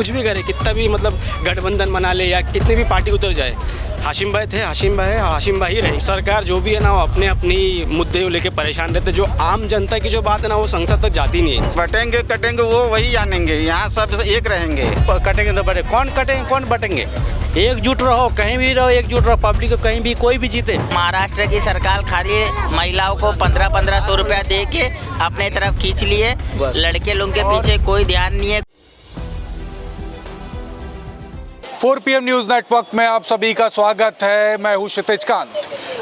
कुछ भी करे, कितना भी मतलब गठबंधन बना ले या कितनी भी पार्टी उतर जाए, हाशिम भाई थे, हाशिम भाई है, हाशिम भाई ही रहे। सरकार जो भी है ना वो अपने अपनी मुद्दे को लेके परेशान रहते, जो आम जनता की जो बात है ना वो संसद तक जाती नहीं है। बटेंगे कटेंगे वो वही जानेंगे, यहाँ सब एक रहेंगे। कटेंगे तो बटे, कौन कटेंगे कौन बटेंगे। एकजुट रहो, कहीं भी रहो, एकजुट रहो, पब्लिक को कहीं भी कोई भी जीते। महाराष्ट्र की सरकार खाली महिलाओं को 1500 रुपया दे के अपने तरफ खींच लिए, लड़के लोगों के पीछे कोई ध्यान नहीं है। 4 PM न्यूज़ नेटवर्क में आप सभी का स्वागत है। मैं हूं क्षितिज कांत।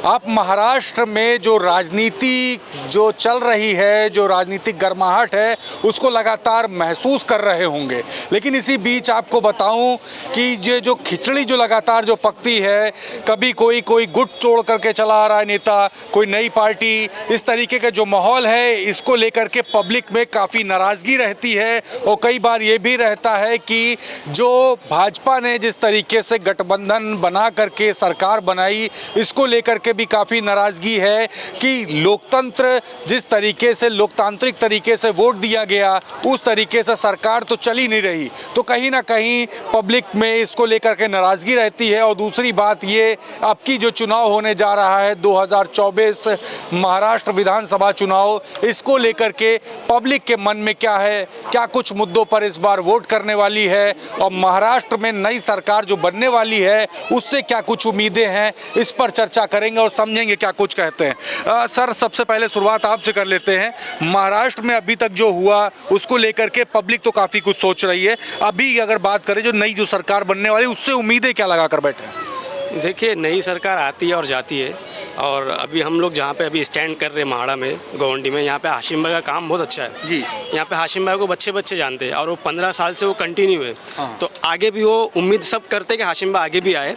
आप महाराष्ट्र में जो राजनीति जो चल रही है, जो राजनीतिक गर्माहट है, उसको लगातार महसूस कर रहे होंगे। लेकिन इसी बीच आपको बताऊं कि ये जो खिचड़ी जो लगातार जो पकती है, कभी कोई गुट तोड़ करके चला आ रहा है नेता, कोई नई पार्टी, इस तरीके का जो माहौल है, इसको लेकर के पब्लिक में काफ़ी नाराज़गी रहती है। और कई बार ये भी रहता है कि जो भाजपा ने जिस तरीके से गठबंधन बना करके सरकार बनाई, इसको लेकर के भी काफ़ी नाराज़गी है कि लोकतंत्र जिस तरीके से लोकतांत्रिक तरीके से वोट दिया गया, उस तरीके से सरकार तो चल ही नहीं रही। तो कहीं ना कहीं पब्लिक में इसको लेकर के नाराज़गी रहती है। और दूसरी बात ये, अब की जो चुनाव होने जा रहा है 2024 महाराष्ट्र विधानसभा चुनाव, इसको लेकर के पब्लिक के मन में क्या है, क्या कुछ मुद्दों पर इस बार वोट करने वाली है, और महाराष्ट्र में नई सरकार जो बनने वाली है उससे क्या कुछ उम्मीदें हैं, इस पर चर्चा करेंगे और समझेंगे क्या कुछ कहते हैं। सर, सबसे पहले शुरुआत आपसे कर लेते हैं। महाराष्ट्र में अभी तक जो हुआ उसको लेकर के पब्लिक तो काफ़ी कुछ सोच रही है। अभी अगर बात करें जो नई जो सरकार बनने वाली, उससे उम्मीदें क्या लगा कर बैठे हैं? देखिए, नई सरकार आती है और जाती है, और अभी हम लोग जहाँ पे अभी स्टैंड कर रहे हैं महाड़ा में, गोवंडी में, यहाँ पे हाशिम भाई का काम बहुत अच्छा है जी। यहाँ पे हाशिम भाई को बच्चे जानते हैं और वो 15 साल से वो कंटिन्यू है। तो आगे भी वो उम्मीद सब करते हैं कि हाशिम भाई आगे भी आए,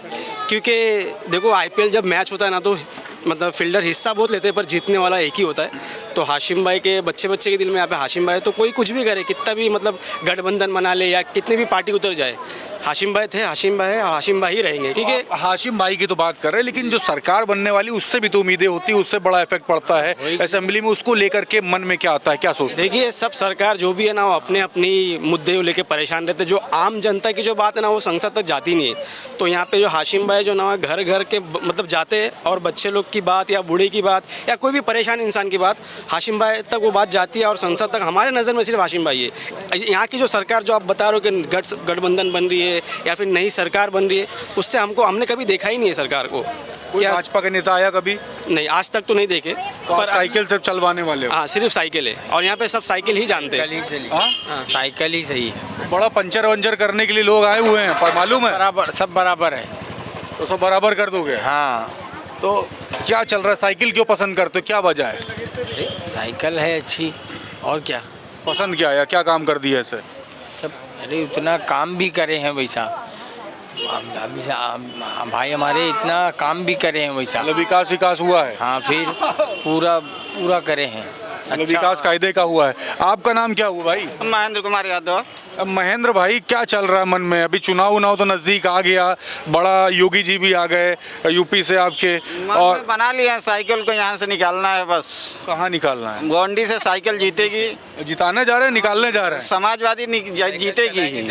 क्योंकि देखो IPL जब मैच होता है ना तो मतलब फील्डर हिस्सा बहुत लेते हैं पर जीतने वाला एक ही होता है। तो हाशिम भाई के बच्चे के दिल में यहाँ पे हाशिम भाई, तो कोई कुछ भी करे, कितना भी मतलब गठबंधन बना ले या कितनी भी पार्टी उतर जाए, हाशिम भाई थे, हाशिम भाई है, हाशिम भाई ही रहेंगे। ठीक है, हाशिम भाई की तो बात कर रहे हैं, लेकिन जो सरकार बनने वाली उससे भी तो उम्मीदें होती है, उससे बड़ा इफेक्ट पड़ता है असेंबली में, उसको लेकर के मन में क्या आता है, क्या सोचते हैं? देखिए, सब सरकार जो भी है ना वो अपने अपनी मुद्दे को लेके परेशान रहते, जो आम जनता की जो बात है ना वो संसद तक जाती नहीं है। तो यहाँ पे जो हाशिम भाई जो ना घर घर के मतलब जाते हैं और बच्चे लोग की बात या बूढ़े की बात या कोई भी परेशान इंसान की बात हाशिम भाई तक वो बात जाती है, और संसद तक हमारे नज़र में सिर्फ हाशिम भाई है। यहाँ की जो सरकार जो आप बता रहे हो कि गठबंधन बन रही है या फिर नई सरकार बन रही है, उससे हमने कभी देखा ही नहीं है सरकार को। क्या भाजपा का नेता आया कभी? नहीं, आज तक तो नहीं देखे। पर साइकिल सिर्फ चलवाने वाले हो? हाँ, सिर्फ साइकिल है, और यहाँ पे सब साइकिल ही जानते हैं। साइकिल ही सही है। बड़ा पंचर वंचर करने के लिए लोग आए हुए हैं, पर मालूम है बराबर, सब बराबर है। तो सब बराबर कर दोगे? हाँ, तो क्या चल रहा है? साइकिल क्यों पसंद करते हो, क्या वजह है? साइकिल है अच्छी, और क्या पसंद क्या है, क्या काम कर दिया ऐसे? सब, अरे उतना काम भी करे हैं वैसा, भाई हमारे इतना काम भी करे हैं वैसा। मतलब विकास हुआ है? हाँ, फिर पूरा करे हैं। मतलब विकास कायदे का हुआ है। आपका नाम क्या हुआ भाई? महेंद्र कुमार यादव। अब महेंद्र भाई, क्या चल रहा है मन में? अभी चुनाव तो नज़दीक आ गया, बड़ा योगी जी भी आ गए यूपी से आपके, और बना लिया है साइकिल को यहाँ से निकालना है बस। कहाँ निकालना है? गोंडी से साइकिल जीतेगी। जिताने जा रहे हैं, निकालने जा रहे हैं? समाजवादी जीतेगी ही।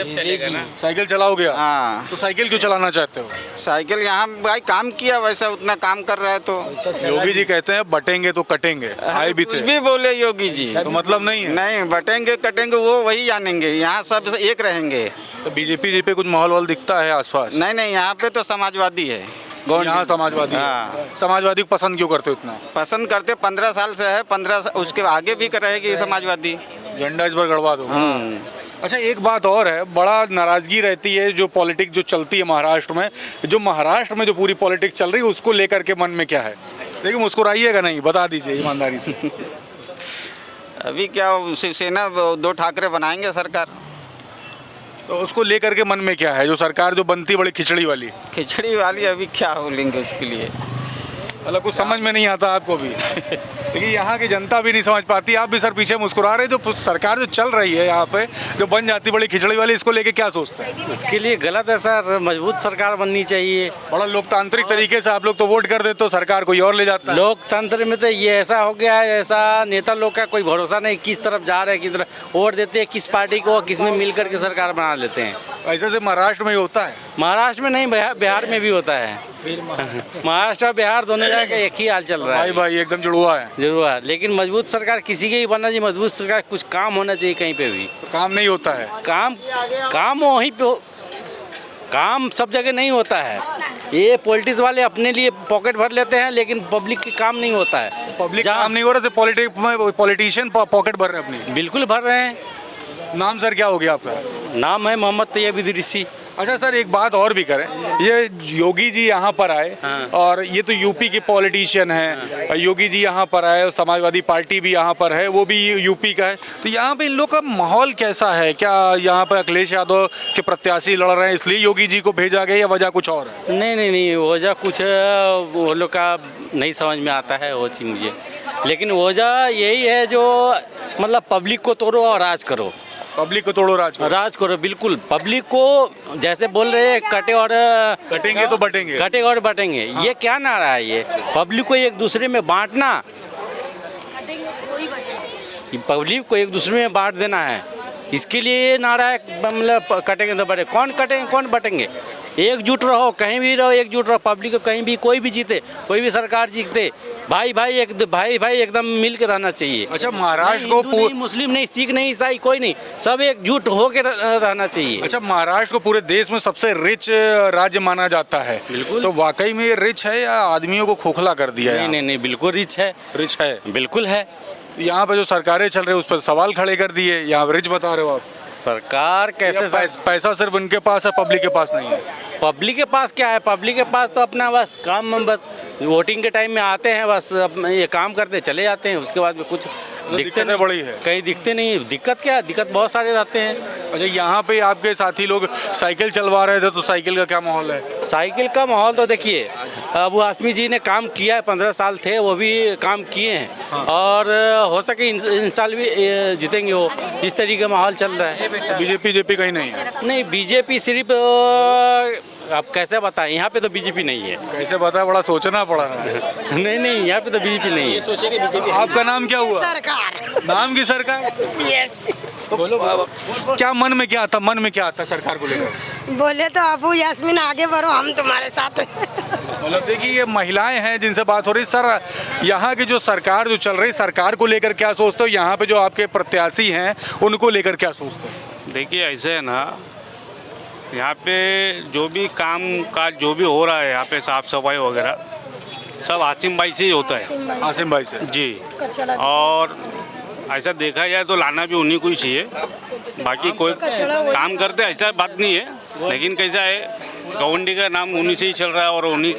साइकिल चलाओगे? हाँ। तो साइकिल क्यों चलाना चाहते हो? साइकिल यहाँ भाई काम किया, वैसा उतना काम कर रहा है तो। योगी जी कहते हैं बटेंगे तो कटेंगे, आए भी थे। भी बोले योगी जी, तो मतलब नहीं है? नहीं, बटेंगे कटेंगे वो वही जानेंगे, यहाँ सब एक रहेंगे। तो बीजेपी जी पे कुछ माहौल दिखता है आसपास? नहीं, यहाँ पे तो समाजवादी है। यहाँ समाजवादी है। हाँ। समाजवादी को पसंद क्यों करते हो इतना? पसंद करते 15 साल से है, 15 उसके आगे भी रहेगी समाजवादी। झंडा इस बार गड़वा दो। अच्छा, एक बात और है, बड़ा नाराज़गी रहती है जो पॉलिटिक्स जो चलती है महाराष्ट्र में, जो पूरी पॉलिटिक्स चल रही है उसको लेकर के मन में क्या है? देखिए, मुस्कुराइएगा नहीं, बता दीजिए ईमानदारी से। अभी क्या शिवसेना उद्धव ठाकरे बनाएंगे सरकार, तो उसको लेकर के मन में क्या है? जो सरकार जो बनती बड़ी खिचड़ी वाली अभी क्या बोलेंगे उसके लिए? मतलब कुछ समझ में नहीं आता आपको भी? लेकिन यहाँ की जनता भी नहीं समझ पाती। आप भी सर पीछे मुस्कुरा रहे, जो सरकार जो चल रही है यहाँ पे, जो बन जाती बड़ी खिचड़ी वाली, इसको लेके क्या सोचते हैं? इसके लिए गलत है सर, मजबूत सरकार बननी चाहिए। बड़ा लोकतांत्रिक तरीके से आप लोग तो वोट कर देते हो, सरकार कोई और ले जाता है। लोकतंत्र में तो ये ऐसा हो गया है, ऐसा नेता लोग का कोई भरोसा नहीं, किस तरफ जा रहे हैं, किस तरफ वोट देते हैं, किस पार्टी को, किस में मिल करके सरकार बना लेते हैं। ऐसे से महाराष्ट्र में ही होता है। महाराष्ट्र में नहीं, बिहार में भी होता है। महाराष्ट्र और बिहार दोनों जगह का एक ही हाल चल रहा है। भाई एकदम जुड़वा है। जरूर है, लेकिन मजबूत सरकार किसी के ही बनना चाहिए। मजबूत सरकार, कुछ काम होना चाहिए कहीं पे भी। काम नहीं होता है। काम वहीं पे काम सब जगह नहीं होता है। ये पॉलिटिक्स वाले अपने लिए पॉकेट भर लेते हैं, लेकिन पब्लिक के काम नहीं होता है। पब्लिक काम नहीं हो रहा, तो पॉलिटिशियन पॉकेट भर रहे हैं अपनी। बिल्कुल भर रहे हैं। नाम सर क्या हो गया आपका? नाम है मोहम्मद तैयब इदरीसी। अच्छा सर, एक बात और भी करें, ये योगी जी यहाँ पर आए और ये तो यूपी के पॉलिटिशियन हैं। योगी जी यहाँ पर आए और समाजवादी पार्टी भी यहाँ पर है, वो भी यूपी का है। तो यहाँ पे इन लोग का माहौल कैसा है? क्या यहाँ पर अखिलेश यादव के प्रत्याशी लड़ रहे हैं इसलिए योगी जी को भेजा गया, या वजह कुछ और है? नहीं, वजह कुछ वो लोग का नहीं समझ में आता है वो चीज़ मुझे। लेकिन वजह यही है, जो मतलब पब्लिक को तोड़ो और राज करो। पब्लिक को तोड़ो, राज करो, बिल्कुल। पब्लिक को जैसे बोल रहे हैं कटेंगे तो बटेंगे, कटेंगे और बटेंगे। ये क्या नारा है? ये पब्लिक को एक दूसरे में बांटना, पब्लिक को एक दूसरे में बांट देना है। इसके लिए ये नारा है, मतलब कटेंगे तो बटेंगे। कौन कटेंगे, कौन बटेंगे? एकजुट रहो, कहीं भी रहो, एकजुट रहो। पब्लिक को कहीं भी, कोई भी जीते, कोई भी सरकार जीते, भाई भाई एकदम मिल के रहना चाहिए। अच्छा, महाराष्ट्र को नहीं, मुस्लिम नहीं, सिख नहीं, ईसाई कोई नहीं, सब एकजुट होकर रहना चाहिए। अच्छा, महाराष्ट्र को पूरे देश में सबसे रिच राज्य माना जाता है। बिल्कुल। तो वाकई में ये रिच है या आदमियों को खोखला कर दिया है? नहीं, बिल्कुल रिच है, बिल्कुल है। यहाँ पे जो सरकारें चल रही है उस पर सवाल खड़े कर दिए, यहाँ रिच बता रहे हो आप। सरकार कैसे पैसा सिर्फ उनके पास है, पब्लिक के पास नहीं है। पब्लिक के पास क्या है? पब्लिक के पास तो अपना बस काम, बस वोटिंग के टाइम में आते हैं, बस ये काम करते चले जाते हैं। उसके बाद में कुछ दिक्कत नहीं, बड़ी है कहीं दिखते नहीं। दिक्कत क्या है? दिक्कत बहुत सारे रहते हैं। अच्छा, यहाँ पे आपके साथी लोग साइकिल चलवा रहे थे, तो साइकिल का क्या माहौल है? साइकिल का माहौल तो देखिए, अबू हाशमी जी ने काम किया है, 15 साल थे, वो भी काम किए हैं। और हो सके इन साल भी जीतेंगे वो। इस तरीके का माहौल चल रहा है। बीजेपी कहीं नहीं है? नहीं, बीजेपी सिर्फ आप कैसे बताएं, यहाँ पे तो बीजेपी नहीं है। कैसे बताएं, बड़ा सोचना पड़ा रहा है। नहीं, यहाँ पे तो बीजेपी नहीं है। सोचे कि बीजेपी। आपका नाम क्या हुआ? सरकार। नाम की सरकार? तो बोलो क्या मन में क्या आता? मन में क्या आता सरकार को लेकर? बोले तो अबू यास्मीन आगे बढ़ो, हम तुम्हारे साथ। मतलब देखिए, ये महिलाएं हैं जिनसे बात हो रही। सर, यहाँ की जो सरकार जो चल रही, सरकार को लेकर क्या सोचते हो? यहाँ पे जो आपके प्रत्याशी हैं उनको लेकर क्या सोचते हो? देखिए, ऐसे है ना, यहाँ पे जो भी काम काज जो भी हो रहा है, यहाँ पे साफ सफाई वगैरह सब आसिम भाई से ही होता है। आसिम भाई से जी। और ऐसा देखा जाए तो लाना भी उन्हीं को ही चाहिए। बाकी कोई काम करते ऐसा बात नहीं है, लेकिन कैसा है, गवंडी का नाम उन्हीं से ही चल रहा है और उन्हीं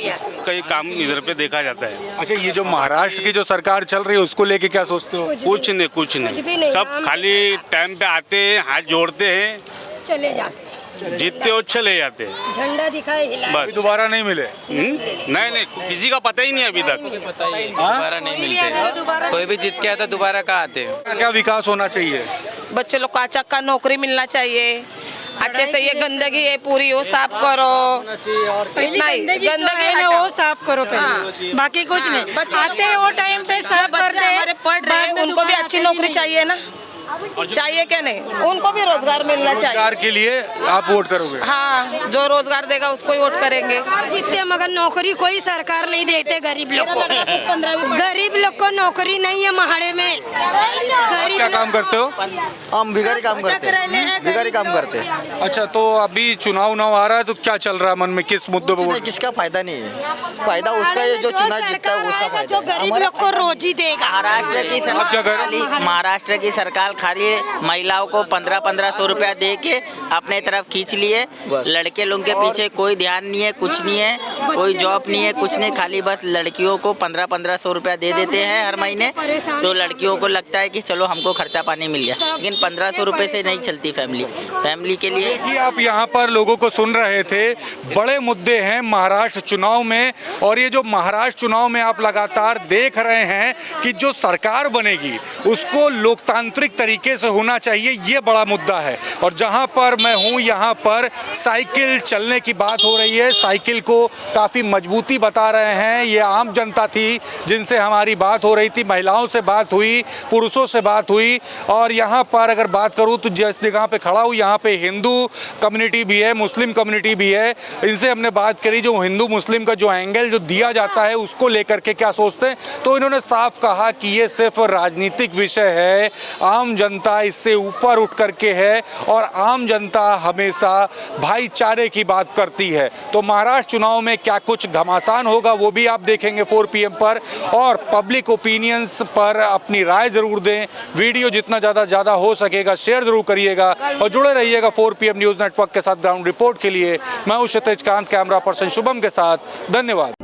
का ही काम इधर पे देखा जाता है। अच्छा, ये जो महाराष्ट्र की जो सरकार चल रही है उसको लेके क्या सोचते हो? कुछ नहीं, सब खाली टाइम पे आते हैं, हाथ जोड़ते हैं, चले जाते, जीतते हो चले जाते हैं, झंडा दिखाए, हिलाए। बस। दोबारा नहीं मिले? नहीं, किसी का पता ही नहीं अभी तक। दोबारा नहीं मिलते। कोई भी जीत के आता दोबारा कहाँ आते हैं? क्या विकास होना चाहिए? बच्चे लोग को अच्छा का नौकरी मिलना चाहिए। अच्छे से ये गंदगी है पूरी वो साफ करो। इतना ही गंदगी है ना, वो साफ करो पहले, बाकी कुछ नहीं। आते हैं वो टाइम पे साफ करते हैं। हमारे पढ़ रहे हैं, उनको भी अच्छी नौकरी चाहिए ना, चाहिए क्या नहीं? उनको भी रोजगार मिलना चाहिए। रोजगार के लिए आप वोट करोगे? हाँ, जो रोजगार देगा उसको ही वोट करेंगे। जीतते मगर नौकरी कोई सरकार नहीं देते गरीब लोग को। गरीब लोग को नौकरी नहीं है महाड़े में। गरीब क्या काम करते हो? हम भिखारी काम करते हैं। अच्छा, तो अभी चुनाव आ रहा है, तो क्या चल रहा है मन में? किस मुद्दे पे वोट? किसका फायदा नहीं है, फायदा उसका है जो चुनाव जीतता है उसका फायदा। जो गरीब लोग को रोजी देगा। महाराष्ट्र की सरकार खाली खाली महिलाओं को 1500 रुपया दे के अपने तरफ खींच लिए। लड़के लोगों के पीछे कोई ध्यान नहीं है, कुछ नहीं है, कोई जॉब नहीं है, कुछ नहीं, खाली बस लड़कियों को 1500 रुपया दे देते हैं हर महीने। तो लड़कियों को लगता है कि चलो हमको खर्चा पानी मिल गया, लेकिन 1500 रुपये से नहीं चलती फैमिली के लिए। कि आप यहाँ पर लोगों को सुन रहे थे, बड़े मुद्दे हैं महाराष्ट्र चुनाव में, और ये जो महाराष्ट्र चुनाव में आप लगातार देख रहे हैं कि जो सरकार बनेगी उसको लोकतांत्रिक तरीके से होना चाहिए, ये बड़ा मुद्दा है। और जहाँ पर मैं हूँ यहाँ पर साइकिल चलने की बात हो रही है, साइकिल को काफ़ी मजबूती बता रहे हैं। ये आम जनता थी जिनसे हमारी बात हो रही थी, महिलाओं से बात हुई, पुरुषों से बात हुई। और यहाँ पर अगर बात करूँ तो जिस जगह पे खड़ा हूँ यहाँ पे हिंदू कम्युनिटी भी है, मुस्लिम कम्युनिटी भी है। इनसे हमने बात करी जो हिंदू मुस्लिम का जो एंगल जो दिया जाता है उसको लेकर के क्या सोचते हैं, तो इन्होंने साफ कहा कि ये सिर्फ राजनीतिक विषय है, आम जनता इससे ऊपर उठ करके है और आम जनता हमेशा भाईचारे की बात करती है। तो महाराष्ट्र चुनाव में क्या कुछ घमासान होगा वो भी आप देखेंगे 4 PM पर, और पब्लिक ओपिनियंस पर अपनी राय ज़रूर दें। वीडियो जितना ज़्यादा हो सकेगा शेयर ज़रूर करिएगा और जुड़े रहिएगा 4 PM न्यूज़ नेटवर्क के साथ। ग्राउंड रिपोर्ट के लिए मैं हूं क्षितिज कांत, कैमरा पर्सन शुभम के साथ। धन्यवाद।